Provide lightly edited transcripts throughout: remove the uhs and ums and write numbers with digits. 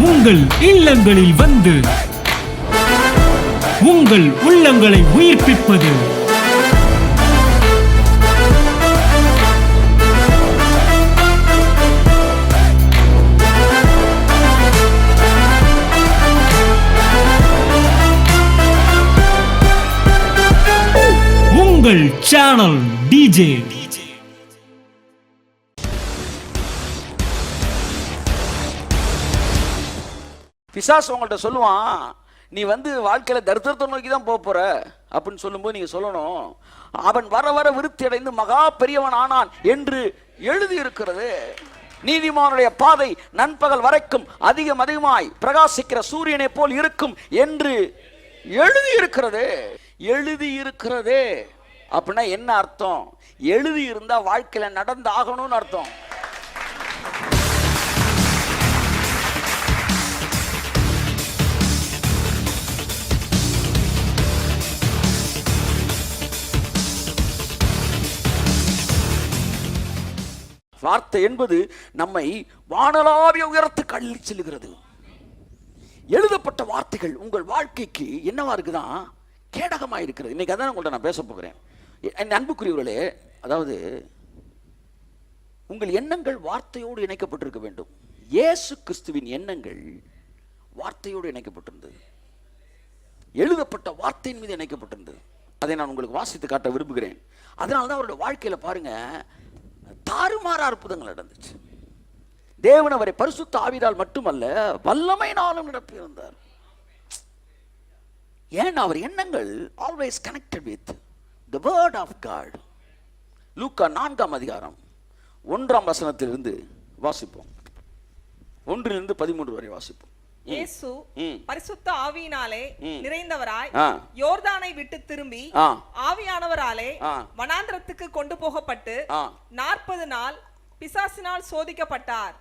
உங்கள் இல்லங்களில் வந்து உங்கள் உள்ளங்களை உயிர்ப்பிப்பது உங்கள் சேனல் டிஜே. பிசாசு உங்கள்கிட்ட சொல்லுவான், நீ வந்து வாழ்க்கையில தரித்திரத்தை நோக்கி தான் போற அப்படின்னு சொல்லும்போது நீங்க சொல்லணும், அவன் வர வர விருத்தி அடைந்து மகா பெரியவன் ஆனான் என்று எழுதி இருக்கிறது. நீதிமானுடைய பாதை நண்பகல் வரைக்கும் அதிகம் அதிகமாய் பிரகாசிக்கிற சூரியனை போல் இருக்கும் என்று எழுதி இருக்கிறது. எழுதி இருக்கிறது அப்படின்னா என்ன அர்த்தம்? எழுதி இருந்தா வாழ்க்கையில நடந்து ஆகணும்னு அர்த்தம். வார்த்தை என்பது நம்மை வானளாவிய உயரத்துக்கு அள்ளி செல்லுகிறது. எழுதப்பட்ட வார்த்தைகள் உங்கள் வாழ்க்கைக்கு என்னவா இருக்குதான்? கேடகமாக இருக்கிறது. இன்னைக்கு அதான் உங்கள்கிட்ட நான் பேச போகிறேன். என் அன்புக்குரியவர்களே, அதாவது உங்கள் எண்ணங்கள் வார்த்தையோடு இணைக்கப்பட்டிருக்க வேண்டும். இயேசு கிறிஸ்துவின் எண்ணங்கள் வார்த்தையோடு இணைக்கப்பட்டிருந்தது. எழுதப்பட்ட வார்த்தையின் மீது இணைக்கப்பட்டிருந்தது. அதை நான் உங்களுக்கு வாசித்து காட்ட விரும்புகிறேன். அதனால தான் அவருடைய வாழ்க்கையில பாருங்க, தாறுமாற அற்புதங்கள் நடந்துச்சு. தேவன் அவரை பரிசுத்த ஆவியால் மட்டுமல்ல வல்லமையினாலும் நிரப்பியிருந்தார். ஏன் அவர் எண்ணங்கள் always connected with the word of God. லூக்கா 4ஆம் அதிகாரம் 1ஆம் வசனத்திலிருந்து வாசிப்போம். 1லிருந்து 13 வரை வாசிப்போம். இயேசு பரிசுத்த ஆவியினாலே நிறைந்தவராய் யோர்தானை விட்டு திரும்பி ஆவியானவராலே வனாந்திரத்துக்கு கொண்டு போகப்பட்டு 40 நாள் பிசாசினால் சோதிக்கப்பட்டார்.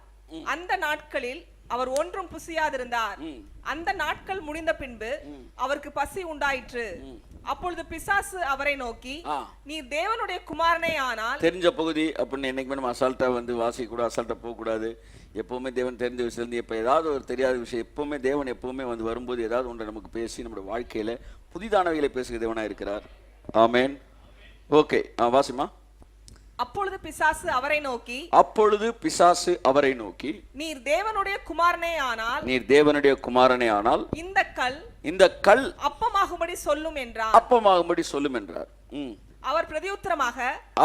அந்த நாட்களில் அவர் ஒன்றும் புசியாதிருந்தார். அந்த நாட்கள் முடிந்த பின்பு அவருக்கு பசி உண்டாயிற்று. அப்பொழுது பிசாசு அவரை நோக்கி, நீ தேவனுடைய குமாரனே ஆனால். தெரிஞ்ச பகுதி அப்படின்னு என்னைக்குமே நம்ம அசால்ட்டா வந்து வாசிக்க கூடாது, அசால்ட்டா போக கூடாது. எப்பவுமே தேவன் தெரிஞ்ச விஷயம், எப்ப ஏதாவது ஒரு தெரியாத விஷயம், எப்பவுமே தேவன் எப்பவுமே வந்து வரும்போது ஏதாவது ஒன்றை நமக்கு பேசி நம்முடைய வாழ்க்கையில புதிதானவைகளை பேசுகிற தேவனா இருக்கிறார். ஆமேன். ஓகே, வாசிமா. அப்பொழுது பிசாசு அவரை நோக்கி, அப்பொழுது பிசாசு அவரை நோக்கி, நீர் தேவனுடைய குமாரனே ஆனால், நீர் தேவனுடைய குமாரனே ஆனால் இந்த கல் அப்பமாகும்படி சொல்லும் என்றார். அப்பமாகும்படி சொல்லும் என்றார். அவர் பிரதியுத்தரமாக,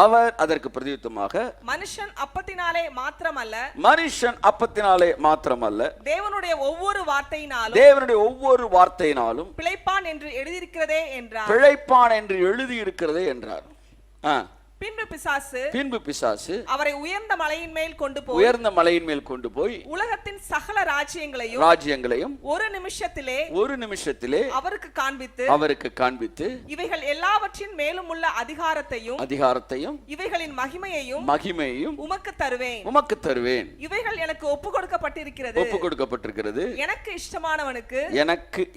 அவர் அதற்கு பிரதியுத்தரமாக, மனுஷன் அப்பத்தினாலே மாத்திரமல்ல, மனுஷன் அப்பத்தினாலே மாத்திரமல்ல, தேவனுடைய ஒவ்வொரு வார்த்தையினாலும், தேவனுடைய ஒவ்வொரு வார்த்தையினாலும் பிழைப்பான் என்று எழுதியிருக்கிறதே என்றார். பிழைப்பான் என்று எழுதியிருக்கிறதே என்றார். பின்பு பிசாசு அவரை உயர்ந்த மலையின் மேல் கொண்டு போய் உலகத்தின் சகல ராஜ்யங்களையும் ஒரு நிமிஷத்திலே அவருக்கு காண்பித்து இவைகள் எல்லாவற்றின் மேலும் உள்ள அதிகாரத்தையும் இவைகளின் மகிமையையும் உமக்கு தருவேன். இவைகள் எனக்கு ஒப்பு கொடுக்கப்பட்டிருக்கிறது. எனக்கு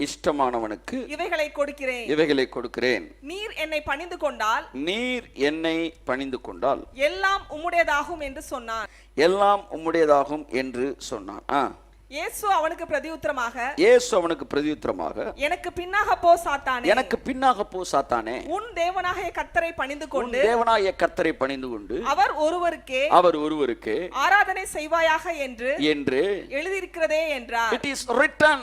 இஷ்டமானவனுக்கு இவைகளை கொடுக்கிறேன். நீர் என்னை பணிந்து கொண்டால் எல்லாம் உம்முடையதாகும் என்று சொன்னான். எல்லாம் உம்முடையதாகும் என்று சொன்னான். இயேசு அவனுக்கு பிரதியுத்தரமாக, எனக்கு பின்னாக போ சாத்தானே, உன் தேவனாகிய கர்த்தரை பணிந்து கொண்டு அவர் ஒருவருக்கே ஆராதனை செய்வாயாக என்று எழுதியிருக்கிறதே என்றார். It is written.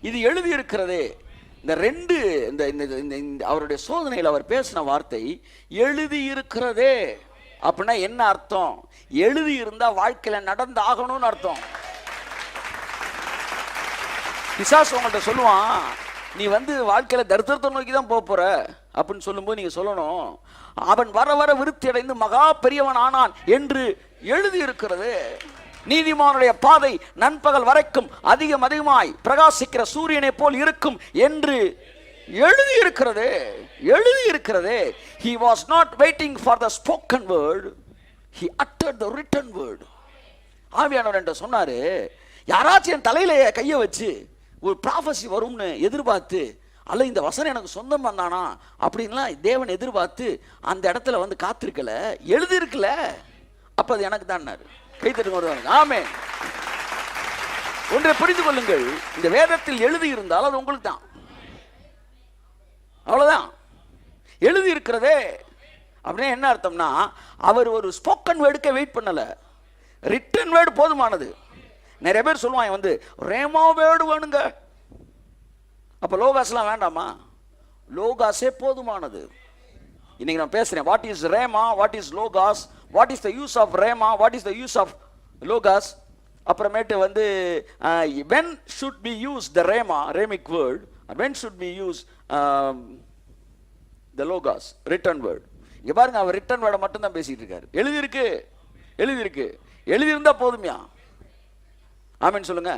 இது எழுதியிருக்கிறதே. இந்த ரெண்டு இந்த அவருடைய சோதனையில் அவர் பேசின வார்த்தை எழுதி இருக்கிறதே அப்படின்னா என்ன அர்த்தம்? எழுதி இருந்தா வாழ்க்கையில நடந்து ஆகணும்னு அர்த்தம். பிசாசு உங்கள்கிட்ட சொல்லுவான், நீ வந்து வாழ்க்கையில தரித்திரத்தை நோக்கி தான் போற அப்படின்னு சொல்லும்போது நீங்க சொல்லணும், அவன் வர வர விருத்தி அடைந்து மகா பெரியவன் ஆனான் என்று எழுதி இருக்கிறது. நீதிமானுடைய பாதை நண்பகல் வரைக்கும் அதிகம் அதிகமாய் பிரகாசிக்கிற சூரியனை போல் இருக்கும் என்று எழுதி இருக்கிறது. He was not waiting for the spoken word, he uttered the written word. ஆவியானவர் என்று சொன்னாரு, யாராச்சும் என் தலையில கையை வச்சு ஒரு ப்ராஃபஸி வரும்னு எதிர்பார்த்து, அல்ல இந்த வசனம் எனக்கு சொந்தம் வந்தானா அப்படின்லாம் தேவன் எதிர்பார்த்து அந்த இடத்துல வந்து காத்திருக்கல, எழுதி இருக்கல. அப்ப அது எனக்கு தான். கைத்தட்டு. ஆமென். ஒன்றை புரிந்து கொள்ளுங்கள், இந்த வேதத்தில் எழுதி இருந்தால் அது உங்களுக்கு தான். அவ்வளவுதான். எழுதி இருக்கிறதே அப்படின்னா என்ன அர்த்தம்னா, அவர் ஒரு ஸ்போக்கன் வேர்டுக்கே வெயிட் பண்ணல, ரிட்டன் வேர்டு போதுமானது. நிறைய பேர் சொல்லுவாங்க வந்து ரேமா வேர்டு வேணுங்க, அப்ப லோகாஸ்லாம் வேண்டாமா? லோகாஸே போதுமானது. இன்னைக்கு நான் பேசுறேன், what is rhema, what is logos, what is the use of rhema, what is the use of logos. அப்புறமேட்டு வந்து when should be used the rema, ramic word, when should be used the logos, written word. இங்க பாருங்க, அவர் return வேர்டை மட்டும் தான் பேசிட்டு இருக்காரு. எழுதி இருக்கு, எழுதி இருக்கு, எழுதி இருந்தா போதுமையா? ஆமென் சொல்லுங்க.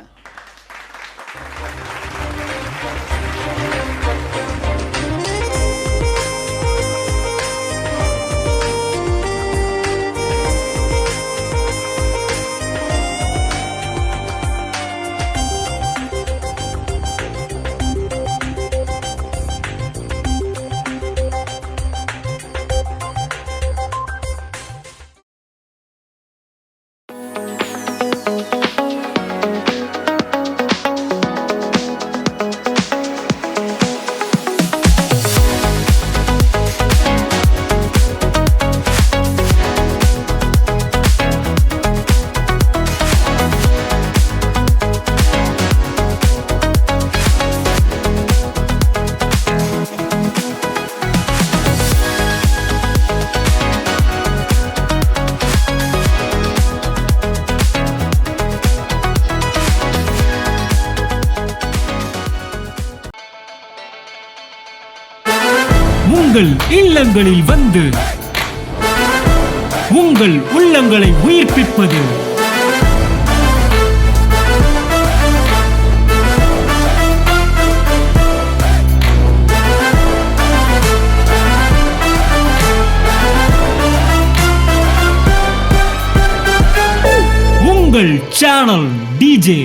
உங்கள் இல்லங்களில் வந்து உங்கள் உள்ளங்களை உயிர்ப்பிப்பது உங்கள் சேனல் டிஜே.